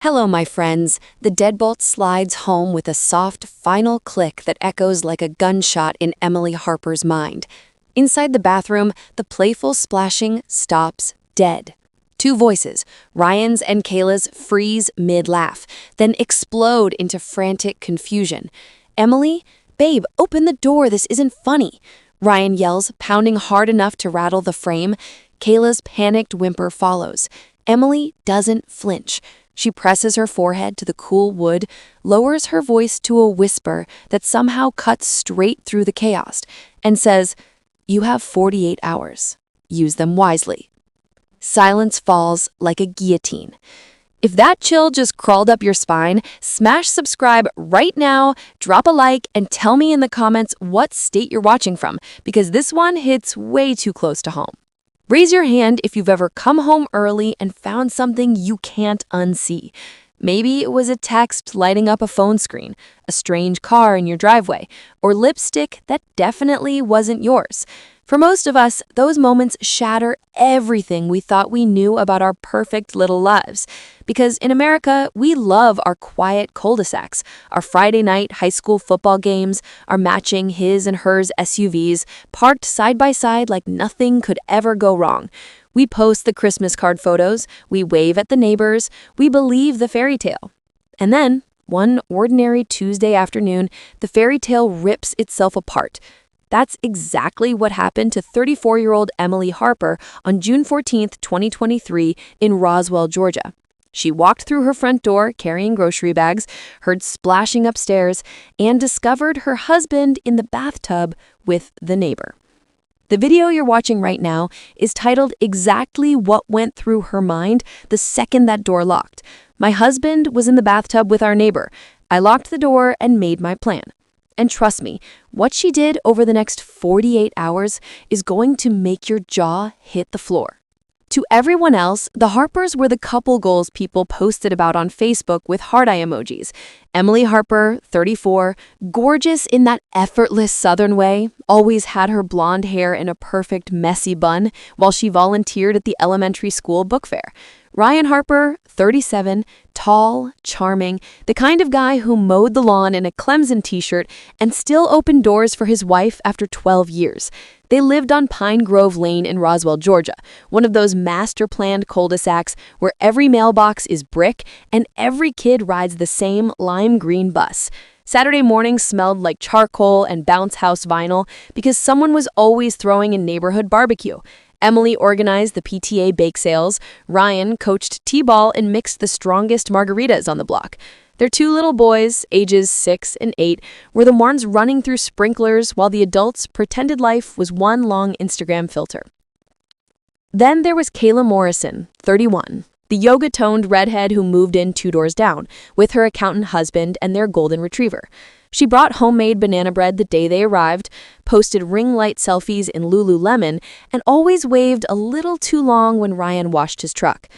Hello, my friends. The deadbolt slides home with a soft, final click that echoes like a gunshot in Emily Harper's mind. Inside the bathroom, the playful splashing stops dead. Two voices, Ryan's and Kayla's, freeze mid-laugh, then explode into frantic confusion. Emily, babe, open the door, this isn't funny. Ryan yells, pounding hard enough to rattle the frame. Kayla's panicked whimper follows. Emily doesn't flinch. She presses her forehead to the cool wood, lowers her voice to a whisper that somehow cuts straight through the chaos, and says, "You have 48 hours. Use them wisely." Silence falls like a guillotine. If that chill just crawled up your spine, smash subscribe right now, drop a like, and tell me in the comments what state you're watching from, because this one hits way too close to home. Raise your hand if you've ever come home early and found something you can't unsee. Maybe it was a text lighting up a phone screen, a strange car in your driveway, or lipstick that definitely wasn't yours. For most of us, those moments shatter everything we thought we knew about our perfect little lives. Because in America, we love our quiet cul-de-sacs, our Friday night high school football games, our matching his and hers SUVs, parked side by side like nothing could ever go wrong. We post the Christmas card photos, we wave at the neighbors, we believe the fairy tale. And then, one ordinary Tuesday afternoon, the fairy tale rips itself apart. That's exactly what happened to 34-year-old Emily Harper on June 14, 2023, in Roswell, Georgia. She walked through her front door carrying grocery bags, heard splashing upstairs, and discovered her husband in the bathtub with the neighbor. The video you're watching right now is titled exactly what went through her mind the second that door locked. My husband was in the bathtub with our neighbor. I locked the door and made my plan. And trust me, what she did over the next 48 hours is going to make your jaw hit the floor. To everyone else, the Harpers were the couple goals people posted about on Facebook with heart eye emojis. Emily Harper, 34, gorgeous in that effortless Southern way, always had her blonde hair in a perfect messy bun while she volunteered at the elementary school book fair. Ryan Harper, 37, tall, charming, the kind of guy who mowed the lawn in a Clemson t-shirt and still opened doors for his wife after 12 years. They lived on Pine Grove Lane in Roswell, Georgia, one of those master-planned cul-de-sacs where every mailbox is brick and every kid rides the same lime green bus. Saturday mornings smelled like charcoal and bounce house vinyl because someone was always throwing a neighborhood barbecue. Emily organized the PTA bake sales. Ryan coached t-ball and mixed the strongest margaritas on the block. Their two little boys, ages 6 and 8, were the ones running through sprinklers while the adults pretended life was one long Instagram filter. Then there was Kayla Morrison, 31, the yoga-toned redhead who moved in 2 doors down, with her accountant husband and their golden retriever. She brought homemade banana bread the day they arrived, posted ring light selfies in Lululemon, and always waved a little too long when Ryan washed his truck.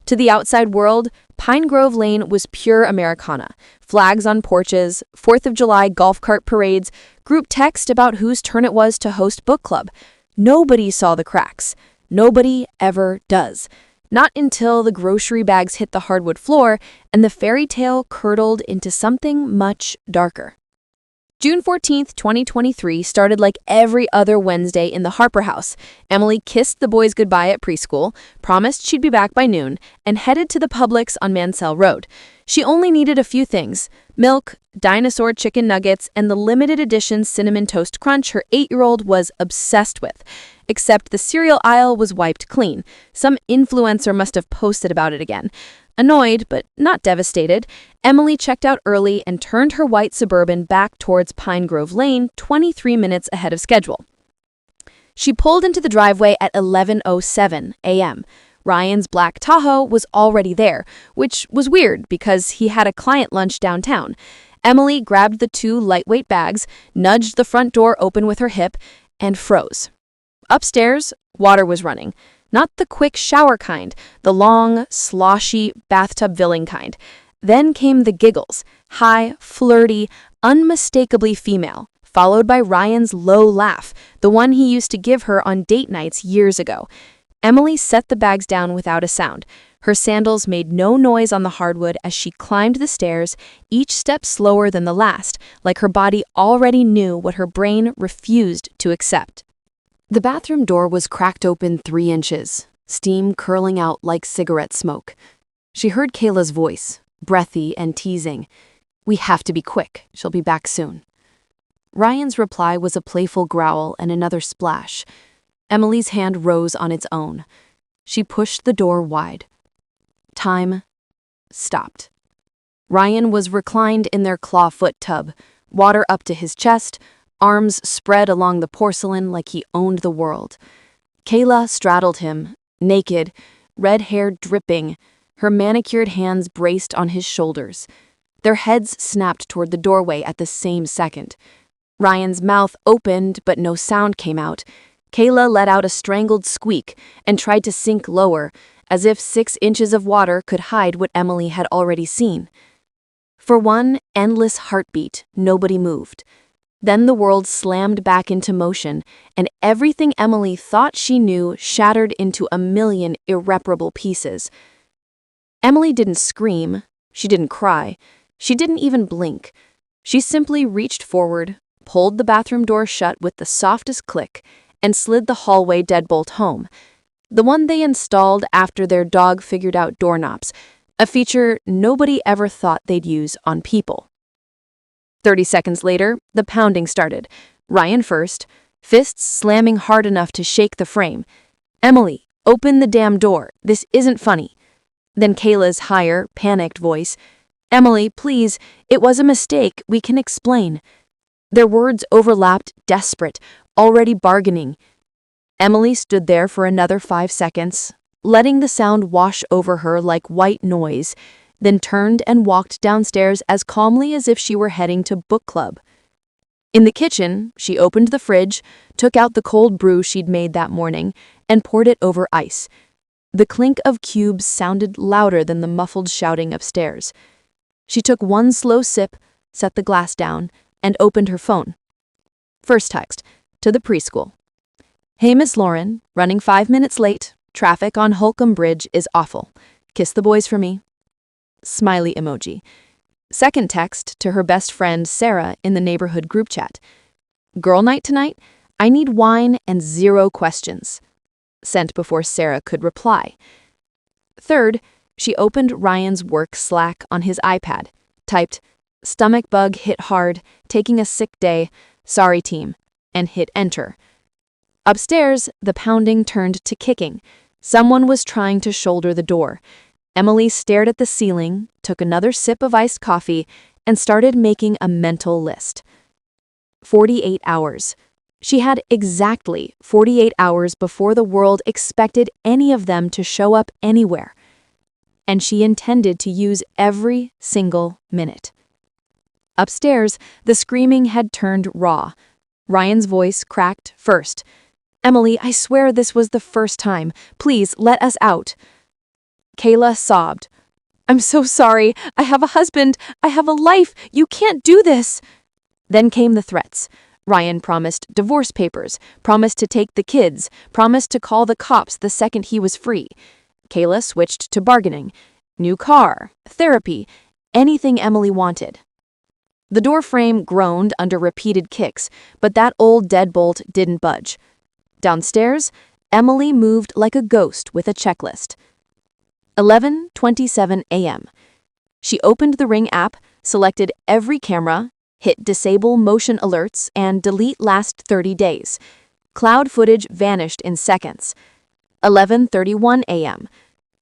To the outside world, Pine Grove Lane was pure Americana. Flags on porches, 4th of July golf cart parades, group text about whose turn it was to host book club. Nobody saw the cracks. Nobody ever does. Not until the grocery bags hit the hardwood floor and the fairy tale curdled into something much darker. June 14, 2023 started like every other Wednesday in the Harper house. Emily kissed the boys goodbye at preschool, promised she'd be back by noon, and headed to the Publix on Mansell Road. She only needed a few things: milk, dinosaur chicken nuggets, and the limited edition Cinnamon Toast Crunch her 8-year-old was obsessed with. Except the cereal aisle was wiped clean. Some influencer must have posted about it again. Annoyed, but not devastated, Emily checked out early and turned her white Suburban back towards Pine Grove Lane 23 minutes ahead of schedule. She pulled into the driveway at 11:07 a.m. Ryan's black Tahoe was already there, which was weird because he had a client lunch downtown. Emily grabbed the 2 lightweight bags, nudged the front door open with her hip, and froze. Upstairs, water was running. Not the quick shower kind, the long, sloshy, bathtub-filling kind. Then came the giggles, high, flirty, unmistakably female, followed by Ryan's low laugh, the one he used to give her on date nights years ago. Emily set the bags down without a sound. Her sandals made no noise on the hardwood as she climbed the stairs, each step slower than the last, like her body already knew what her brain refused to accept. The bathroom door was cracked open 3 inches, steam curling out like cigarette smoke. She heard Kayla's voice, breathy and teasing. "We have to be quick. She'll be back soon." Ryan's reply was a playful growl and another splash. Emily's hand rose on its own. She pushed the door wide. Time stopped. Ryan was reclined in their clawfoot tub, water up to his chest, arms spread along the porcelain like he owned the world. Kayla straddled him, naked, red hair dripping, her manicured hands braced on his shoulders. Their heads snapped toward the doorway at the same second. Ryan's mouth opened, but no sound came out. Kayla let out a strangled squeak and tried to sink lower, as if 6 inches of water could hide what Emily had already seen. For one endless heartbeat, nobody moved. Then the world slammed back into motion, and everything Emily thought she knew shattered into a million irreparable pieces. Emily didn't scream. She didn't cry. She didn't even blink. She simply reached forward, pulled the bathroom door shut with the softest click, and slid the hallway deadbolt home. The one they installed after their dog figured out doorknobs, a feature nobody ever thought they'd use on people. 30 seconds later, the pounding started. Ryan first, fists slamming hard enough to shake the frame. "Emily, open the damn door. This isn't funny." Then Kayla's higher, panicked voice. "Emily, please, it was a mistake. We can explain." Their words overlapped, desperate, already bargaining. Emily stood there for another 5 seconds, letting the sound wash over her like white noise, then turned and walked downstairs as calmly as if she were heading to book club. In the kitchen, she opened the fridge, took out the cold brew she'd made that morning, and poured it over ice. The clink of cubes sounded louder than the muffled shouting upstairs. She took one slow sip, set the glass down, and opened her phone. First text, to the preschool. "Hey, Miss Lauren, running 5 minutes late. Traffic on Holcomb Bridge is awful. Kiss the boys for me." Smiley emoji. Second text to her best friend Sarah in the neighborhood group chat. "Girl night tonight? I need wine and 0 questions." Sent before Sarah could reply. Third, she opened Ryan's work Slack on his iPad, typed, "Stomach bug hit hard, taking a sick day, sorry team," and hit enter. Upstairs, the pounding turned to kicking. Someone was trying to shoulder the door. Emily stared at the ceiling, took another sip of iced coffee, and started making a mental list. 48 hours. She had exactly 48 hours before the world expected any of them to show up anywhere. And she intended to use every single minute. Upstairs, the screaming had turned raw. Ryan's voice cracked first. "Emily, I swear this was the first time. Please, let us out." Kayla sobbed. "I'm so sorry. I have a husband. I have a life. You can't do this." Then came the threats. Ryan promised divorce papers, promised to take the kids, promised to call the cops the second he was free. Kayla switched to bargaining. New car, therapy, anything Emily wanted. The door frame groaned under repeated kicks, but that old deadbolt didn't budge. Downstairs, Emily moved like a ghost with a checklist. 11:27 a.m. She opened the Ring app, selected every camera, hit disable motion alerts, and delete last 30 days. Cloud footage vanished in seconds. 11:31 a.m.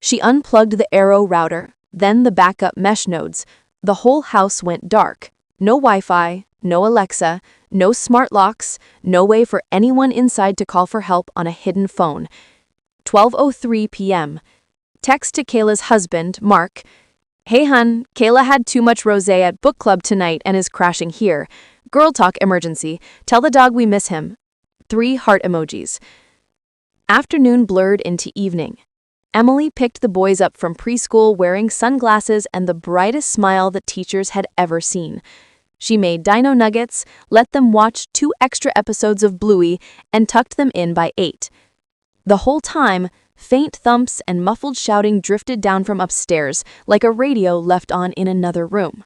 She unplugged the Arrow router, then the backup mesh nodes. The whole house went dark. No Wi-Fi, no Alexa, no smart locks, no way for anyone inside to call for help on a hidden phone. 12:03 p.m. Text to Kayla's husband, Mark. "Hey hun, Kayla had too much rosé at book club tonight and is crashing here. Girl talk emergency. Tell the dog we miss him." 3 heart emojis. Afternoon blurred into evening. Emily picked the boys up from preschool wearing sunglasses and the brightest smile that teachers had ever seen. She made dino nuggets, let them watch 2 extra episodes of Bluey, and tucked them in by 8. The whole time, Faint thumps and muffled shouting drifted down from upstairs like a radio left on in another room.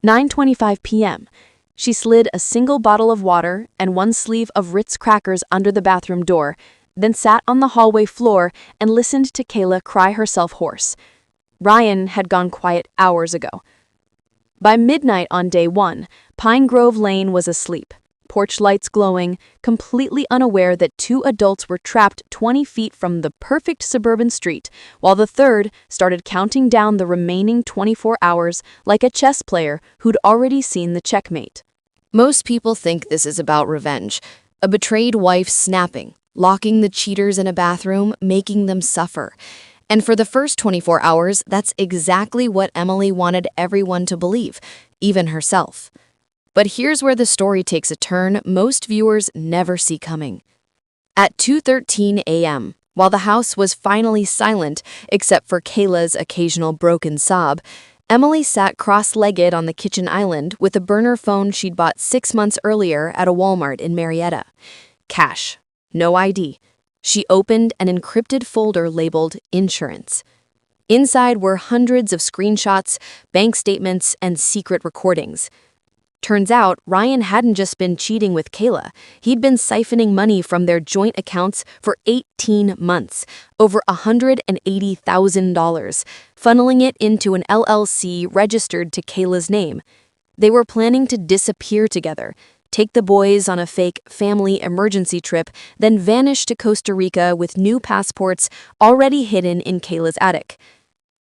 9:25 p.m. She slid a single bottle of water and one sleeve of Ritz crackers under the bathroom door, then sat on the hallway floor and listened to Kayla cry herself hoarse. Ryan had gone quiet hours ago. By midnight on day 1, Pine Grove Lane was asleep, porch lights glowing, completely unaware that 2 adults were trapped 20 feet from the perfect suburban street, while the third started counting down the remaining 24 hours like a chess player who'd already seen the checkmate. Most people think this is about revenge, a betrayed wife snapping, locking the cheaters in a bathroom, making them suffer. And for the first 24 hours, that's exactly what Emily wanted everyone to believe, even herself. But here's where the story takes a turn most viewers never see coming. At 2:13 a.m., while the house was finally silent except for Kayla's occasional broken sob, Emily sat cross-legged on the kitchen island with a burner phone she'd bought 6 months earlier at a Walmart in Marietta. Cash, no ID. She opened an encrypted folder labeled Insurance. Inside were hundreds of screenshots, bank statements, and secret recordings. Turns out, Ryan hadn't just been cheating with Kayla. He'd been siphoning money from their joint accounts for 18 months, over $180,000, funneling it into an LLC registered to Kayla's name. They were planning to disappear together, take the boys on a fake family emergency trip, then vanish to Costa Rica with new passports already hidden in Kayla's attic.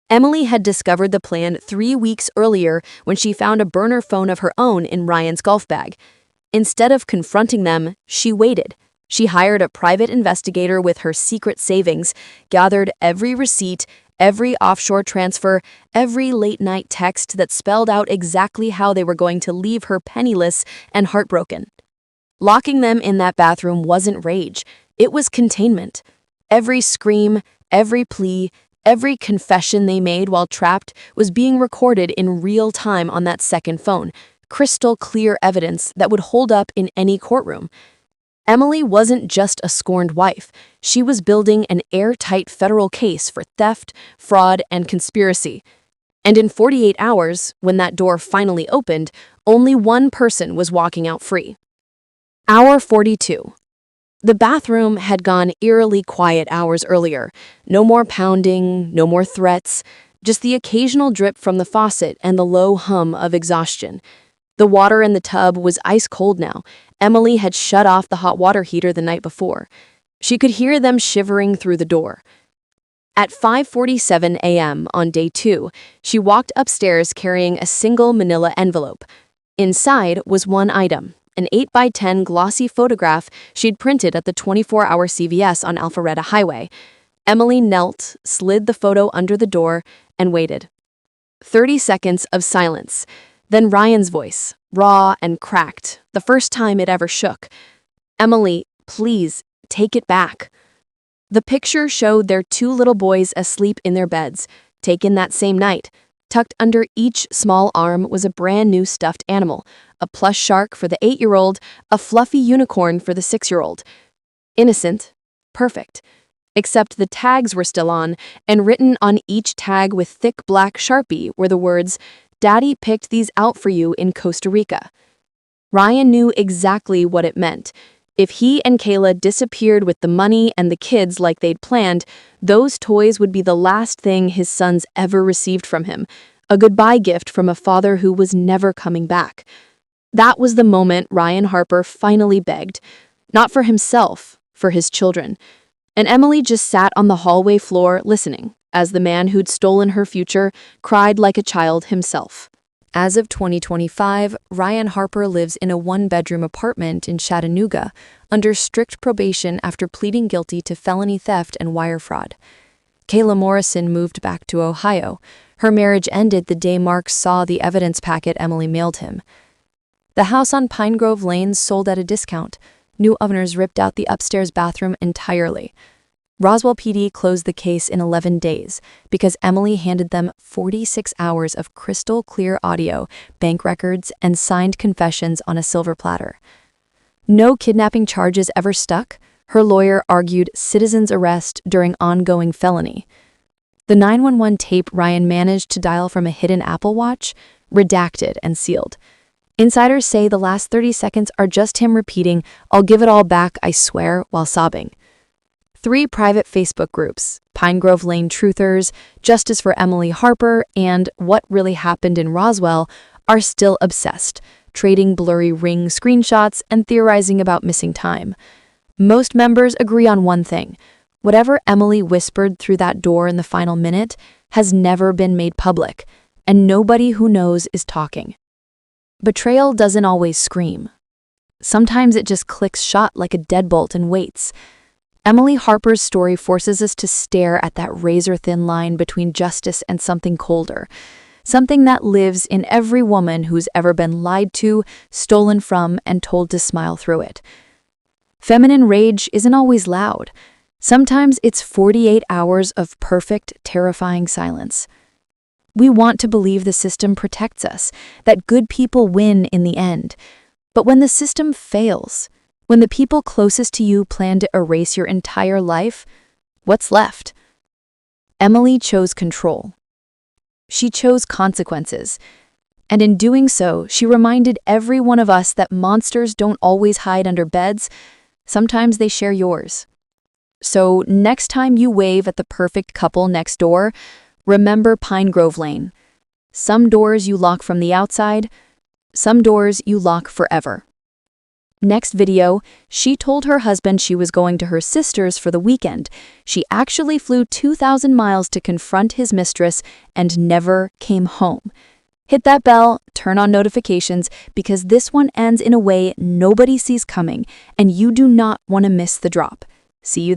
Emily had discovered the plan 3 weeks earlier when she found a burner phone of her own in Ryan's golf bag. Instead of confronting them, she waited. She hired a private investigator with her secret savings, gathered every receipt, every offshore transfer, every late-night text that spelled out exactly how they were going to leave her penniless and heartbroken. Locking them in that bathroom wasn't rage, it was containment. Every scream, every plea, every confession they made while trapped was being recorded in real time on that second phone, crystal clear evidence that would hold up in any courtroom. Emily wasn't just a scorned wife. She was building an airtight federal case for theft, fraud, and conspiracy. And in 48 hours, when that door finally opened, only one person was walking out free. Hour 42. The bathroom had gone eerily quiet hours earlier. No more pounding, no more threats, just the occasional drip from the faucet and the low hum of exhaustion. The water in the tub was ice cold now. Emily had shut off the hot water heater the night before. She could hear them shivering through the door. At 5:47 a.m. on day 2, she walked upstairs carrying a single manila envelope. Inside was one item, an 8x10 glossy photograph she'd printed at the 24-hour CVS on Alpharetta Highway. Emily knelt, slid the photo under the door, and waited. 30 seconds of silence. Then Ryan's voice, raw and cracked, the first time it ever shook. "Emily, please, take it back." The picture showed their 2 little boys asleep in their beds, taken that same night. Tucked under each small arm was a brand new stuffed animal, a plush shark for the 8-year-old, a fluffy unicorn for the 6-year-old. Innocent, perfect. Except the tags were still on, and written on each tag with thick black Sharpie were the words, "Daddy picked these out for you in Costa Rica." Ryan knew exactly what it meant. If he and Kayla disappeared with the money and the kids like they'd planned, those toys would be the last thing his sons ever received from him, a goodbye gift from a father who was never coming back. That was the moment Ryan Harper finally begged, not for himself, for his children. And Emily just sat on the hallway floor listening, as the man who'd stolen her future cried like a child himself. As of 2025, Ryan Harper lives in a 1-bedroom apartment in Chattanooga, under strict probation after pleading guilty to felony theft and wire fraud. Kayla Morrison moved back to Ohio. Her marriage ended the day Mark saw the evidence packet Emily mailed him. The house on Pine Grove Lane sold at a discount. New owners ripped out the upstairs bathroom entirely. Roswell PD closed the case in 11 days because Emily handed them 46 hours of crystal clear audio, bank records, and signed confessions on a silver platter. No kidnapping charges ever stuck. Her lawyer argued citizen's arrest during ongoing felony. The 911 tape Ryan managed to dial from a hidden Apple Watch, redacted and sealed. Insiders say the last 30 seconds are just him repeating, "I'll give it all back, I swear," while sobbing. 3 private Facebook groups, Pine Grove Lane Truthers, Justice for Emily Harper, and What Really Happened in Roswell, are still obsessed, trading blurry ring screenshots and theorizing about missing time. Most members agree on one thing: whatever Emily whispered through that door in the final minute has never been made public, and nobody who knows is talking. Betrayal doesn't always scream. Sometimes it just clicks shut like a deadbolt and waits. Emily Harper's story forces us to stare at that razor-thin line between justice and something colder, something that lives in every woman who's ever been lied to, stolen from, and told to smile through it. Feminine rage isn't always loud. Sometimes it's 48 hours of perfect, terrifying silence. We want to believe the system protects us, that good people win in the end. But when the system fails, when the people closest to you plan to erase your entire life, what's left? Emily chose control. She chose consequences. And in doing so, she reminded every one of us that monsters don't always hide under beds. Sometimes they share yours. So next time you wave at the perfect couple next door, remember Pine Grove Lane. Some doors you lock from the outside, some doors you lock forever. Next video, she told her husband she was going to her sister's for the weekend. She actually flew 2,000 miles to confront his mistress and never came home. Hit that bell, turn on notifications, because this one ends in a way nobody sees coming, and you do not want to miss the drop. See you there.